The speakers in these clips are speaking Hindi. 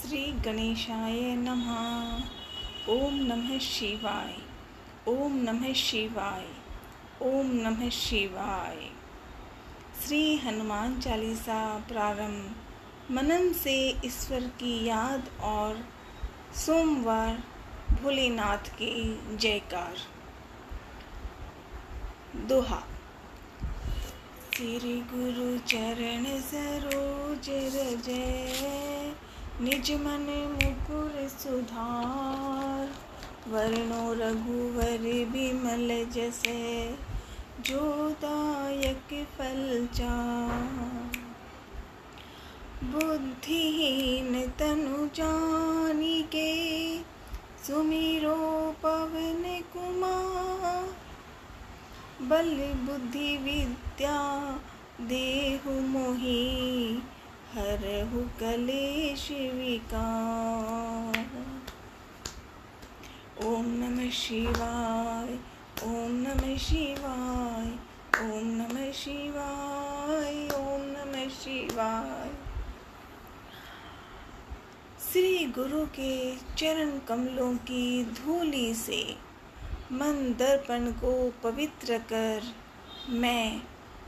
श्री गणेशाय नमः। ओम नमः शिवाय। ओम नमः शिवाय। ओम नमः शिवाय। श्री हनुमान चालीसा प्रारंभ। मनन से ईश्वर की याद और सोमवार भोलेनाथ की जयकार। दोहा। श्री गुरु चरण सरोज रजै, निज मन मुकुर सुधार। वरणो रघुवर बिमल जसै, जो दायक फल चार। बुद्धिहीन तनु जानिके, सुमिरो पवन कुमार। बल बुद्धि विद्या देहु मोहि, हरहु कलेश विकार। ओम नमः शिवाय। ओम नमः शिवाय। ओम नमः शिवाय। ओम नमः शिवाय। श्री गुरु के चरण कमलों की धूली से मन दर्पण को पवित्र कर, मैं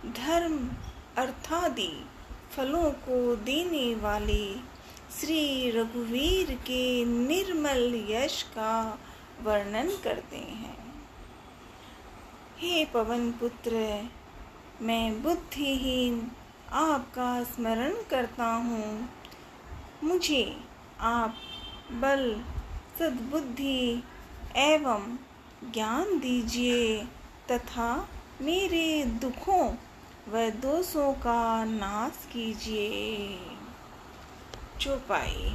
धर्म अर्थादि फलों को देने वाले श्री रघुवीर के निर्मल यश का वर्णन करते हैं। हे पवन पुत्र, मैं बुद्धिहीन आपका स्मरण करता हूँ। मुझे आप बल, सद्बुद्धि एवं ज्ञान दीजिए तथा मेरे दुखों व दोषों का नाश कीजिए। चौपाई।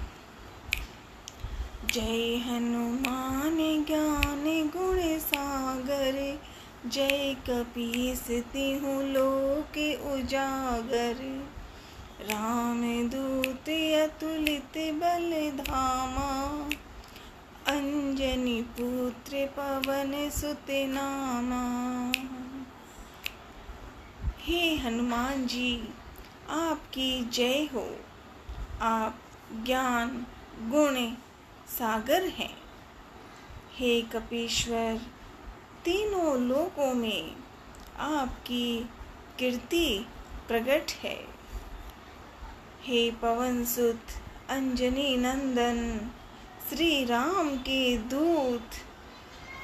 जय हनुमान ज्ञान गुण सागर, जय कपीस तिहुँ लोक उजागर। राम दूत अतुलित बल धामा, अंजनी पुत्र पवन सुत नामा। हे हनुमान जी, आपकी जय हो। आप ज्ञान गुण सागर हैं। हे कपीश्वर, तीनों लोकों में आपकी कीर्ति प्रकट है। हे पवन सुत अंजनी नंदन, श्री राम के दूत,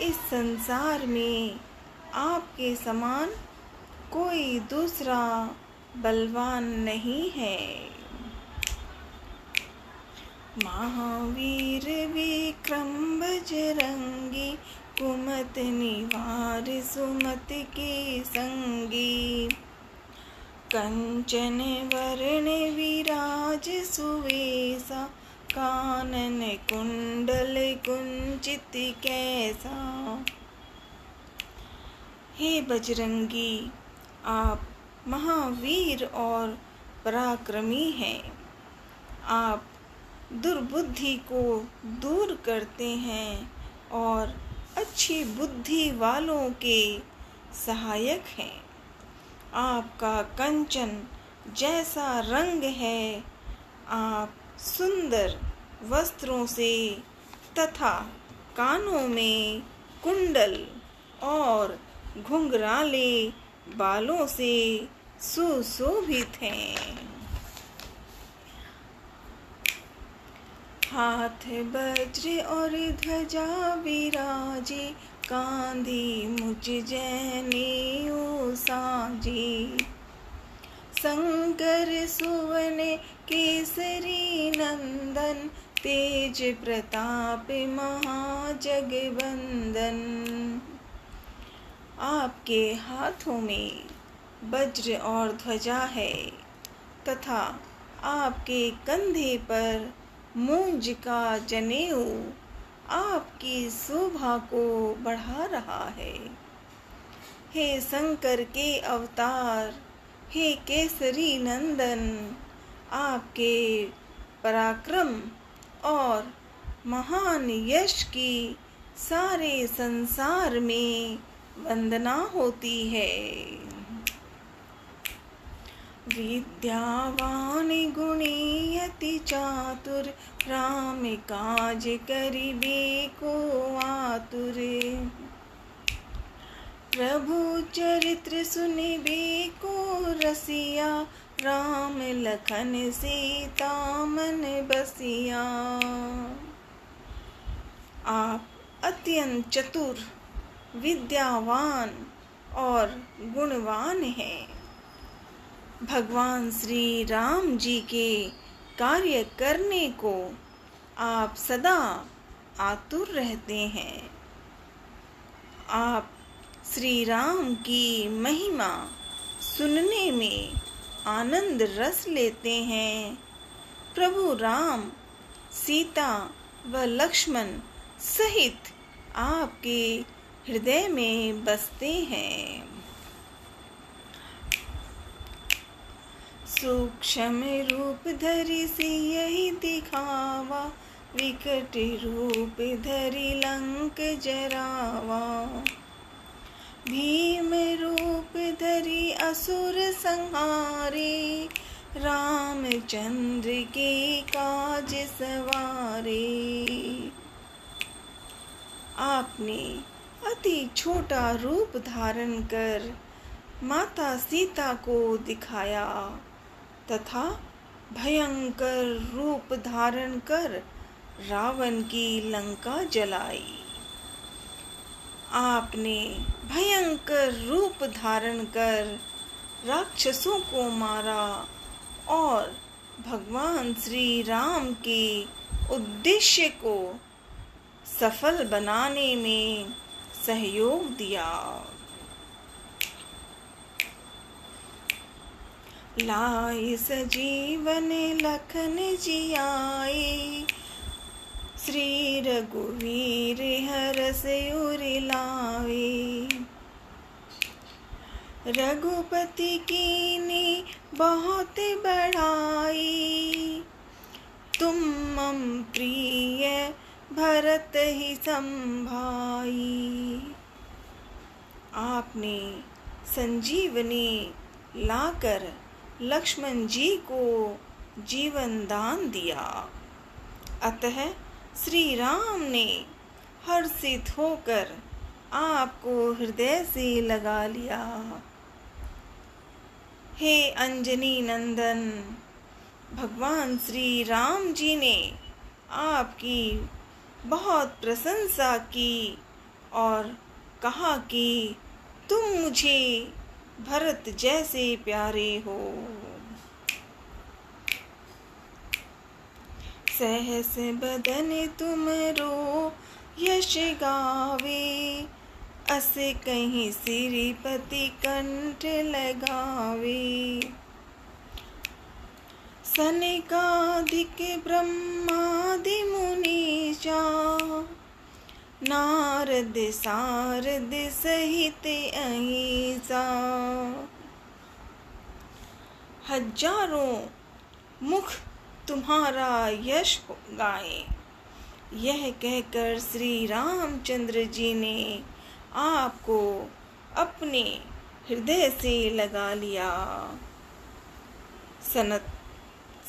इस संसार में आपके समान कोई दूसरा बलवान नहीं है। महावीर विक्रम बजरंगी, कुमति निवार सुमत के संगी। कंचन वरण विराज सुवेशा, कानन कुंडल कुंचित कैसा। हे बजरंगी, आप महावीर और पराक्रमी हैं। आप दुर्बुद्धि को दूर करते हैं और अच्छी बुद्धि वालों के सहायक हैं। आपका कंचन जैसा रंग है, आप सुंदर वस्त्रों से तथा कानों में कुंडल और घुंघराले बालों से सुशोभित हैं। हाथ वज्र और ध्वजा विराजे, कांधी मुझ जनेऊ साजे। शंकर सुवन केसरी नंदन, तेज प्रताप महाजगवंदन। आपके हाथों में वज्र और ध्वजा है तथा आपके कंधे पर मूंज का जनेऊ आपकी शोभा को बढ़ा रहा है। हे शंकर के अवतार, हे केसरी नंदन, आपके पराक्रम और महान यश की सारे संसार में वंदना होती है। विद्यावान गुणी अति चातुर, राम काज करिबे को आतुर। प्रभु चरित्र सुनिबे को रसिया, राम लखन सीता मन बसिया। आप अत्यंत चतुर, विद्यावान और गुणवान हैं। भगवान श्री राम जी के कार्य करने को आप सदा आतुर रहते हैं। आप श्री राम की महिमा सुनने में आनंद रस लेते हैं। प्रभु राम, सीता व लक्ष्मण सहित आपके हृदय में बसते हैं। सूक्ष्म रूप धरि सियहि दिखावा, विकट रूप धरि लंक जरावा। भीम रूप धरि असुर संहारे, रामचंद्र के काज सवारे। आपने अति छोटा रूप धारण कर माता सीता को दिखाया तथा भयंकर रूप धारण कर रावण की लंका जलाई। आपने भयंकर रूप धारण कर राक्षसों को मारा और भगवान श्री राम के उद्देश्य को सफल बनाने में सहयोग दिया। लाए सजीवन लखन जियाए, श्री रघुवीर हरष उर लाए। रघुपति कीन्ही बहुत बढ़ाई, तुम मम प्रिय भरत ही संभाई। आपने संजीवनी लाकर लक्ष्मण जी को जीवन दान दिया। अतः श्री राम ने हर्षित होकर आपको हृदय से लगा लिया। हे अंजनी नंदन, भगवान श्री राम जी ने आपकी बहुत प्रशंसा की और कहा कि तुम मुझे भरत जैसे प्यारे हो। सहस बदन तुमरो यश गावे, अस कहीं श्रीपति कंठ लगावे। सनकादिक ब्रह्मादि मुनीचा, नारद सारद सहित अहिंसा। हजारों मुख तुम्हारा यश गाएं, यह कहकर श्री रामचंद्र जी ने आपको अपने हृदय से लगा लिया।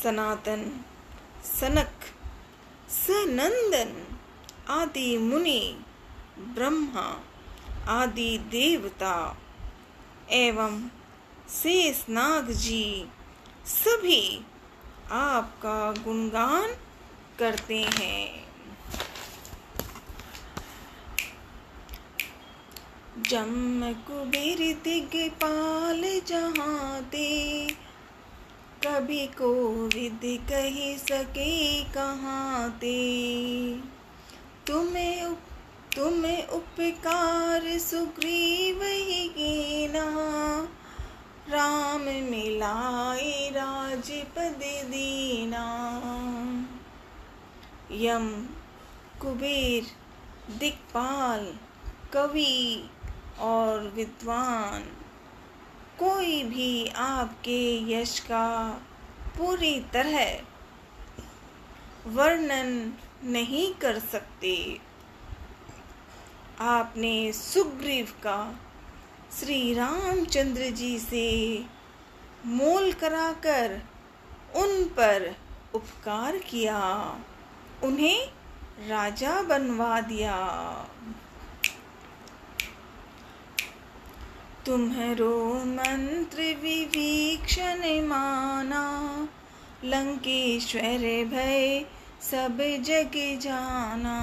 सनातन, सनक, सनंदन आदि मुनि, ब्रह्मा आदि देवता एवं शेषनाग जी सभी आपका गुणगान करते हैं। जम कुबेर दिगपाल जहाँ ते, कभी को विधि कही सके कहाँ ते। तुम्हें उपकार सुग्रीव ही कीना, राम मिलाए राजपद दीना। यम, कुबेर, दिक्पाल, कवि और विद्वान कोई भी आपके यश का पूरी तरह वर्णन नहीं कर सकते। आपने सुग्रीव का श्री रामचंद्र जी से मोल कराकर उन पर उपकार किया, उन्हें राजा बनवा दिया। तुम्हरो मंत्र विभीषण माना, लंकेश्वर भय सब जग जाना।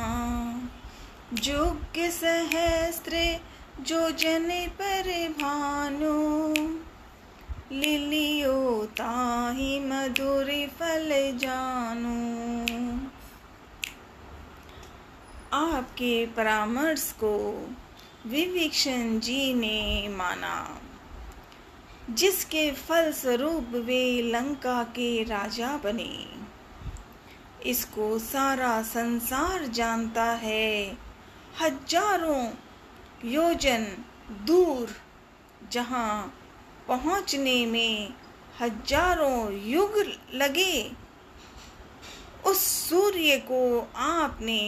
युग सहस्त्र जो जन पर भानु, लिलियो ताहि मधुर फल जानु। आपके परामर्श को विभीषण जी ने माना, जिसके फल स्वरूप वे लंका के राजा बने। इसको सारा संसार जानता है। हजारों योजन दूर जहाँ पहुँचने में हजारों युग लगे, उस सूर्य को आपने,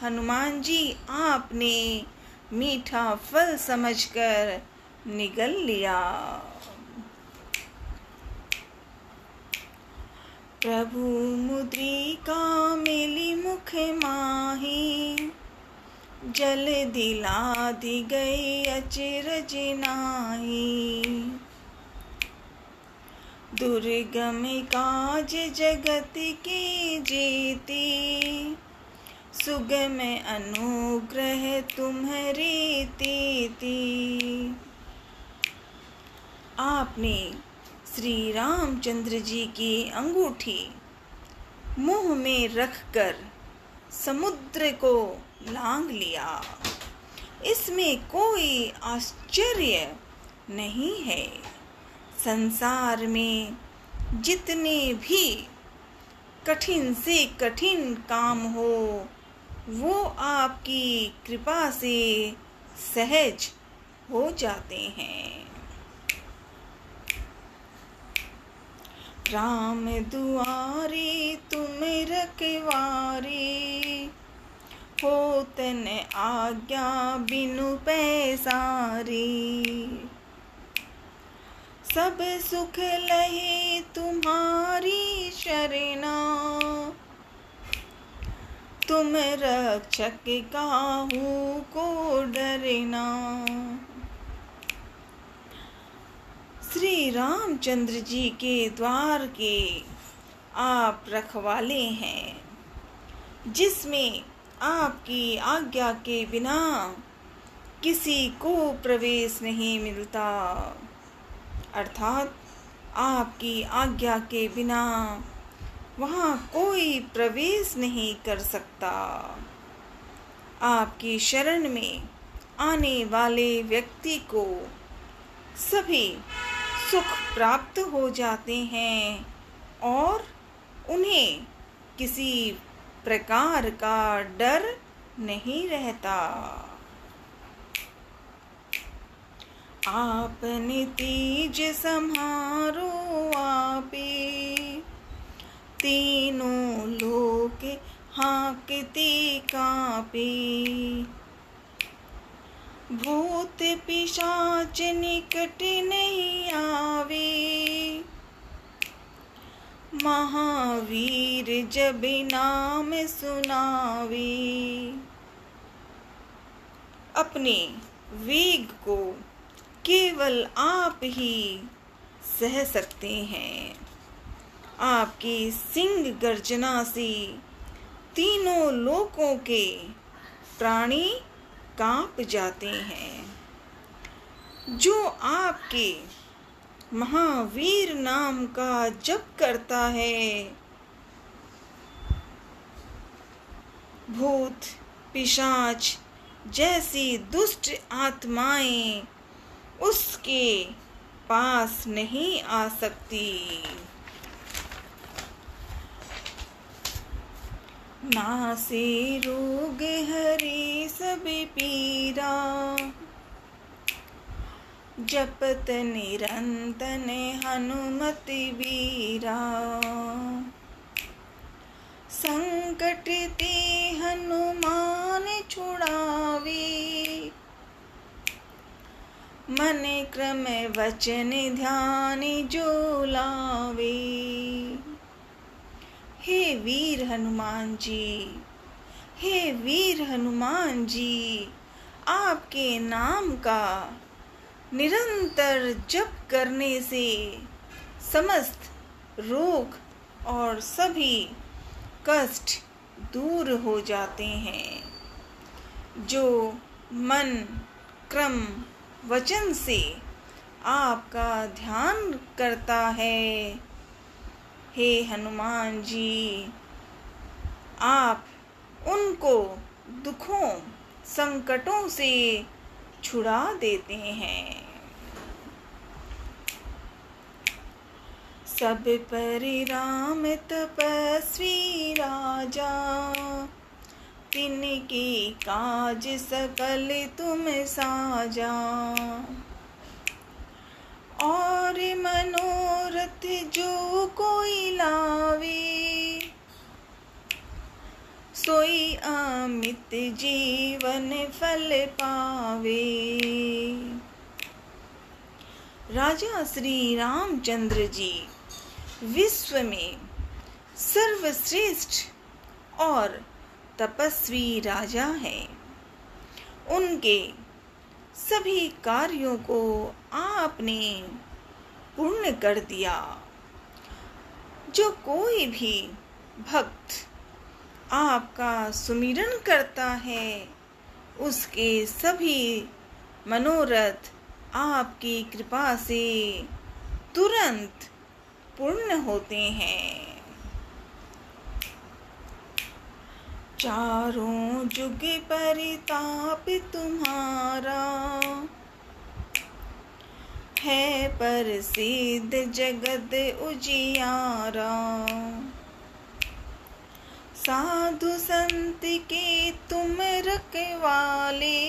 हनुमान जी आपने मीठा फल समझकर निगल लिया। प्रभु मुद्रिका मिली मुख माही, जल दिला दी गई अचरज नाही। दुर्गम काज जगत की जेती, सुगम अनुग्रह तुम्हारे तेती। आपने श्री रामचंद्र जी की अंगूठी मुंह में रखकर समुद्र को लांघ लिया। इसमें कोई आश्चर्य नहीं है। संसार में जितने भी कठिन से कठिन काम हो, वो आपकी कृपा से सहज हो जाते हैं। राम दुआरे तुम रखवारे, होत न आज्ञा बिनु पैसारे। सब सुख लहे तुम्हारी शरणा, तुम रक्षक काहू को डरना। श्री रामचंद्र जी के द्वार के आप रखवाले हैं, जिसमें आपकी आज्ञा के बिना किसी को प्रवेश नहीं मिलता। अर्थात आपकी आज्ञा के बिना वहाँ कोई प्रवेश नहीं कर सकता। आपकी शरण में आने वाले व्यक्ति को सभी सुख प्राप्त हो जाते हैं और उन्हें किसी प्रकार का डर नहीं रहता। आपने तेज सम्हारो आपे, तीनों लोक हाँकते कांपे। भूत पिशाच निकट नहीं आवे, महावीर जब नाम सुनावे। अपने वेग को केवल आप ही सह सकते हैं। आपकी सिंह गर्जना से तीनों लोकों के प्राणी कांप जाते हैं। जो आपके महावीर नाम का जप करता है, भूत पिशाच जैसी दुष्ट आत्माएं उसके पास नहीं आ सकती। नासे रोग हरे सब पीरा, जपत निरंतन हनुमत वीरा। संकट ते हनुमान छुड़ावे, मन क्रम वचन ध्यान जो लावे। हे वीर हनुमान जी, हे वीर हनुमान जी, आपके नाम का निरंतर जप करने से समस्त रोग और सभी कष्ट दूर हो जाते हैं। जो मन क्रम वचन से आपका ध्यान करता है, हे हनुमान जी, आप उनको दुखों संकटों से छुड़ा देते हैं। सब पर राम तपस्वी राजा, तिनके काज सकल तुम साजा। और मनोरथ जो कोई लावे, सोई अमित जीवन फल पावे। राजा श्री रामचंद्र जी विश्व में सर्वश्रेष्ठ और तपस्वी राजा हैं। उनके सभी कार्यों को आपने पूर्ण कर दिया। जो कोई भी भक्त आपका सुमिरन करता है, उसके सभी मनोरथ आपकी कृपा से तुरंत पूर्ण होते हैं। चारों जुग परिताप तुम्हारा, है प्रसिद्ध जगत उजियारा। साधु संत के तुम रखवाले,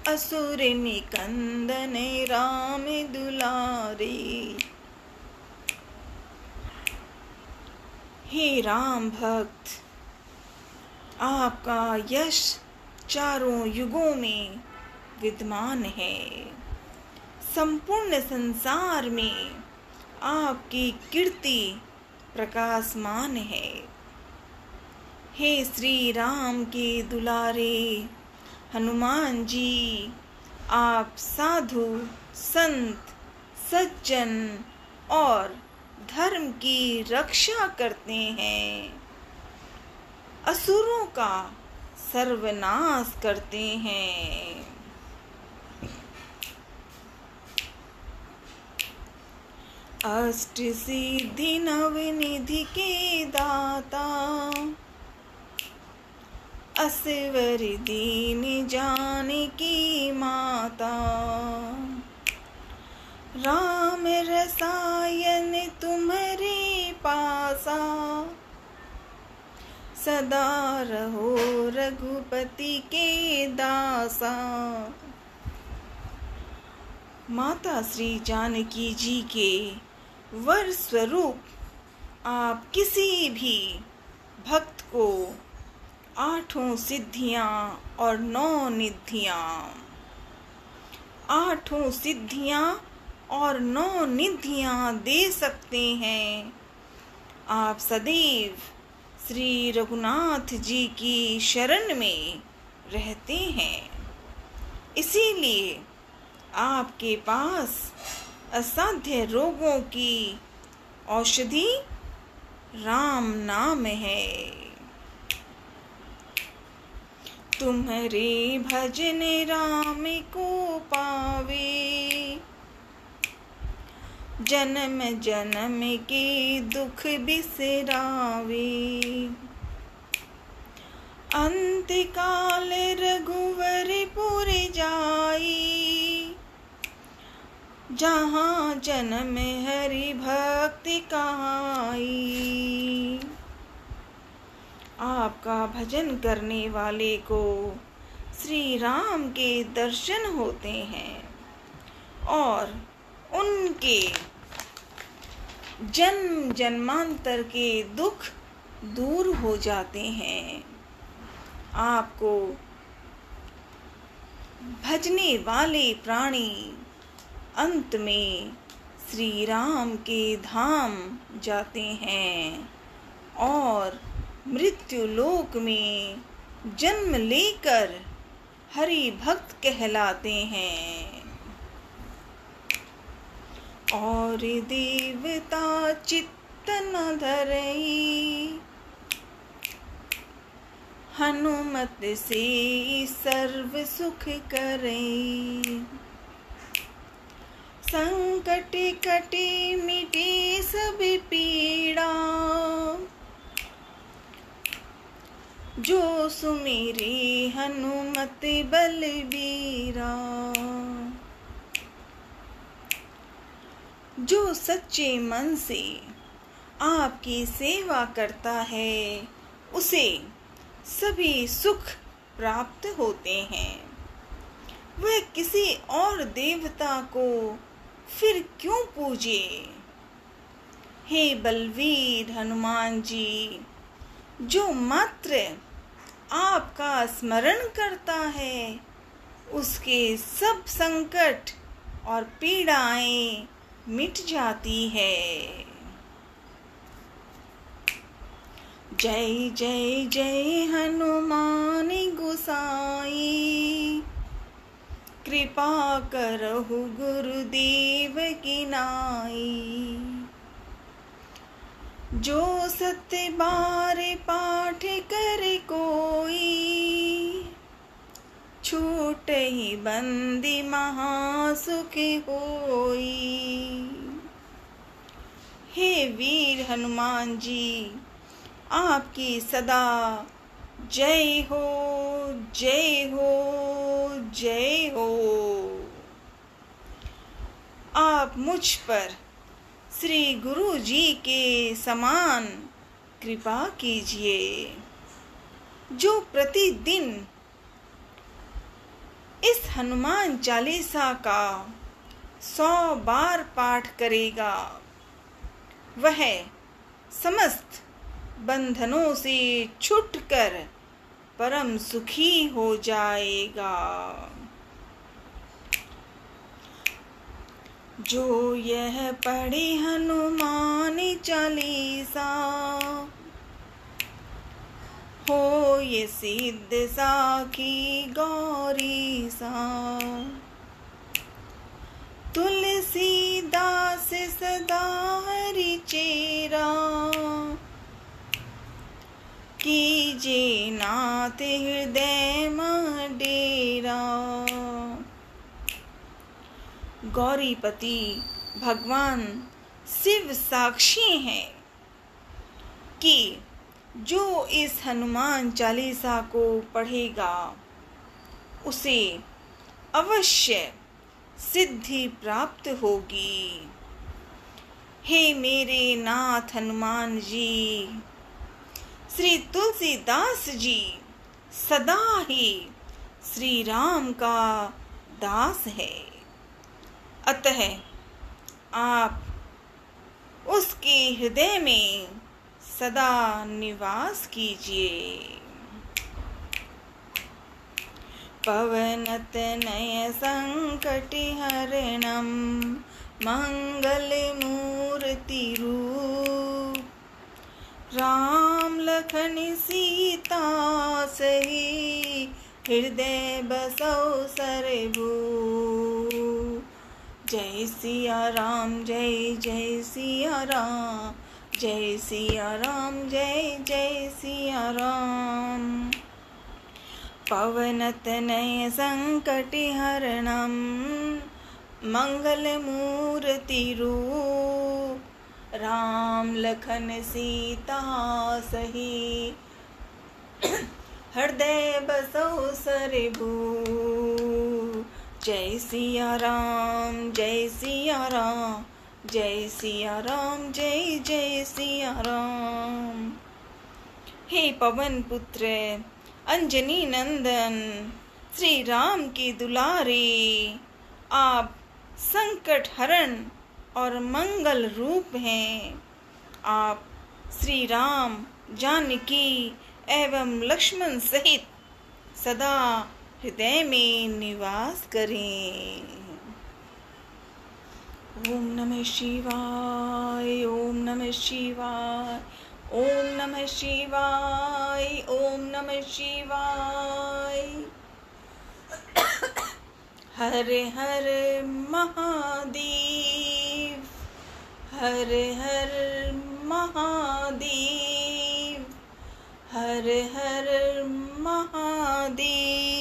असुर निकंदन राम दुलारे। हे राम भक्त, आपका यश चारों युगों में विद्यमान है। संपूर्ण संसार में आपकी कीर्ति प्रकाशमान है। हे श्री राम के दुलारे हनुमान जी, आप साधु संत सज्जन और धर्म की रक्षा करते हैं, असुरों का सर्वनाश करते हैं। अष्ट सिद्धि नवनिधि के दाता, असवर दीन जानकी माता। राम रसायन तुम्हारे पासा, सदा रहो रघुपति के दासा। माता श्री जानकी जी के वर स्वरूप आप किसी भी भक्त को 8 सिद्धियां और 9 निधियां, 8 सिद्धियां और 9 निधियां दे सकते हैं। आप सदैव श्री रघुनाथ जी की शरण में रहते हैं, इसीलिए आपके पास असाध्य रोगों की औषधि राम नाम है। तुम्हारे भजन राम को पावे, जन्म जन्म के दुख बिसरावे। अंत काल रघुवरपुर जाई, जहाँ जन्म हरि भक्ति कहाई। आपका भजन करने वाले को श्री राम के दर्शन होते हैं और उनके जन्म जन्मांतर के दुख दूर हो जाते हैं। आपको भजने वाले प्राणी अंत में श्री राम के धाम जाते हैं और मृत्यु लोक में जन्म लेकर हरि भक्त कहलाते हैं। और देवता चित्त न धरई, हनुमत से सर्व सुख करई। संकट कटे मिटे सब पीड़ा, जो सुमिरे हनुमत बलबीरा। जो सच्चे मन से आपकी सेवा करता है उसे सभी सुख प्राप्त होते हैं। वह किसी और देवता को फिर क्यों पूजे। हे बलवीर हनुमान जी, जो मात्र आपका स्मरण करता है उसके सब संकट और पीड़ाएं मिट जाती है। जय जय जय हनुमान गोसाई, कृपा करहु गुरुदेव की नाई। जो सत्य बार पाठ करे कोई, छूट ही बंदी महासुख होई। हे वीर हनुमान जी, आपकी सदा जय हो, जय हो, जय हो। आप मुझ पर श्री गुरु जी के समान कृपा कीजिए। जो प्रतिदिन इस हनुमान चालीसा का 100 बार पाठ करेगा वह समस्त बंधनों से छूटकर परम सुखी हो जाएगा। जो यह पढ़े हनुमान चालीसा, हो ये सिद्ध साखी गौरी सा। तुलसीदास सदा हरि चेरा, कीजे नाथ हृदय में डेरा। गौरीपति भगवान शिव साक्षी हैं कि जो इस हनुमान चालीसा को पढ़ेगा उसे अवश्य सिद्धि प्राप्त होगी। हे मेरे नाथ हनुमान जी, श्री तुलसीदास जी सदा ही श्री राम का दास है। अतः आप उसके हृदय में सदा निवास कीजिए। पवनतनय संकट हरणम, मंगल मूर्ति रूप। राम लखन सीता सही, हृदय बसौ सरभूप। जय सिया राम, जय जय सिया राम, जय सिया राम, जय जय सिया राम। पवनतनय संकट हरणम, मंगल मूर्ति रूप। राम लखन सीता सही, हृदय बसौ सरभूप। जय सिया राम, जय सिया राम, जय सिया राम, जय जय सिया राम। हे पवन पुत्र अंजनी नंदन श्री राम के दुलारे, आप संकट हरण और मंगल रूप हैं। आप श्री राम, जानकी एवं लक्ष्मण सहित सदा हृदय में निवास करें। ओम नमः शिवाय, ओम नमः शिवाय, ओम नमः शिवाय, ओम नमः शिवाय। हर हर महादेव, हर हर महादेव, हर हर महादेव।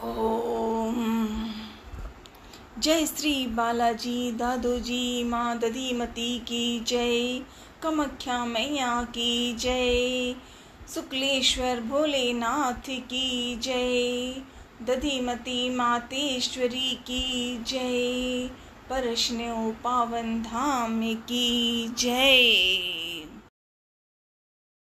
ओम। जय श्री बालाजी दादोजी माँ दधीमती की जय, कामाख्या मैया की जय, शुक्लेश्वर भोलेनाथ की जय, दधीमती मातेश्वरी की जय, परशुराम पावन धाम की जय।